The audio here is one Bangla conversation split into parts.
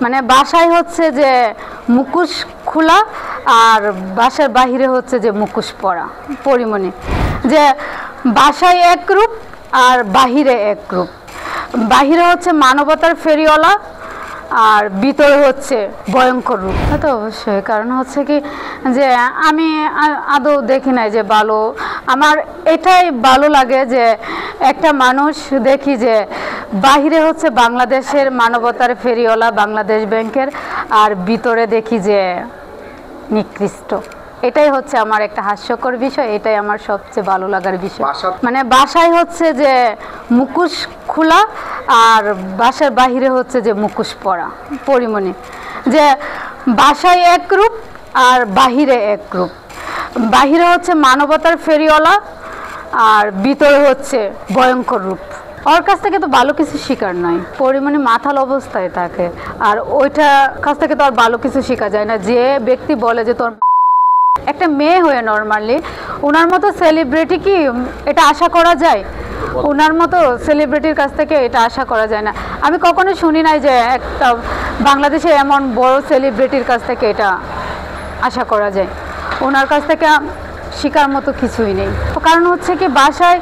মানে বাসায় হচ্ছে যে মুখোশ খোলা আর বাসার বাহিরে হচ্ছে যে মুখোশ পরা পরিমণি, যে বাসায় এক রূপ আর বাহিরে এক রূপ। বাহিরে হচ্ছে মানবতার ফেরিওয়ালা আর ভিতরে হচ্ছে ভয়ঙ্কর রূপ। তো অবশ্যই, কারণ হচ্ছে কি যে আমি আদৌ দেখি নাই যে ভালো, আমার এটাই ভালো লাগে যে একটা মানুষ দেখি যে বাহিরে হচ্ছে বাংলাদেশের মানবতার ফেরিওয়ালা বাংলাদেশ ব্যাংকের, আর ভিতরে দেখি যে নিকৃষ্ট। এটাই হচ্ছে আমার একটা হাস্যকর বিষয়, এটাই আমার সবচেয়ে ভালো লাগার বিষয়। মানে বাসায় হচ্ছে যে মুখোশ খোলা আর বাসার বাহিরে হচ্ছে যে মুখোশ পরা পরিমণি, যে বাসায় এক রূপ আর বাহিরে এক রূপ। বাহিরে হচ্ছে মানবতার ফেরিওয়ালা আর ভিতরে হচ্ছে ভয়ঙ্কর রূপ। ওর কাছ থেকে তো ভালো কিছু শিকার নয়, পরিমণি মাথাল অবস্থায় থাকে, আর ওইটা কাছ থেকে তো আর ভালো কিছু শেখা যায় না। যে ব্যক্তি বলে যে তোর একটা মেয়ে হয়ে নর্মালি ওনার মতো সেলিব্রিটি কি এটা আশা করা যায়? ওনার মতো সেলিব্রিটির কাছ থেকে এটা আশা করা যায় না। আমি কখনো শুনি নাই যে একটা বাংলাদেশে এমন বড় সেলিব্রিটির কাছ থেকে এটা আশা করা যায়। ওনার কাছ থেকে শেখার মতো কিছুই নেই। কারণ হচ্ছে কি বাসায়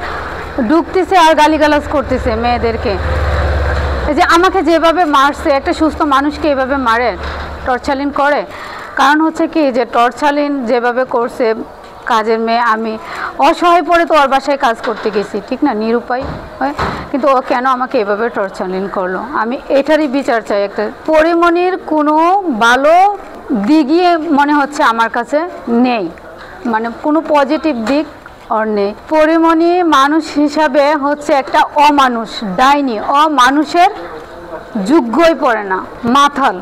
ঢুকতেছে আর গালিগালাজ করতেছে মেয়েদেরকে। এই যে আমাকে যেভাবে মারছে, একটা সুস্থ মানুষকে এভাবে মারে, টর্চারিং করে। কারণ হচ্ছে কি যে টর্চারিং যেভাবে করছে, কাজের মেয়ে আমি অসহায় পড়ে তো ওর বাসায় কাজ করতে গেছি, ঠিক না, নিরুপায় হয়, কিন্তু ও কেন আমাকে এভাবে টর্চারিং করলো? আমি এটারই বিচার চাই। একটা পরিমণির কোনো ভালো দিকই মনে হচ্ছে আমার কাছে নেই, মানে কোনো পজিটিভ দিক ওর নেই। পরিমণি মানুষ হিসাবে হচ্ছে একটা অমানুষ, ডাইনি, অমানুষের যোগ্যই পড়ে না, মাথাল।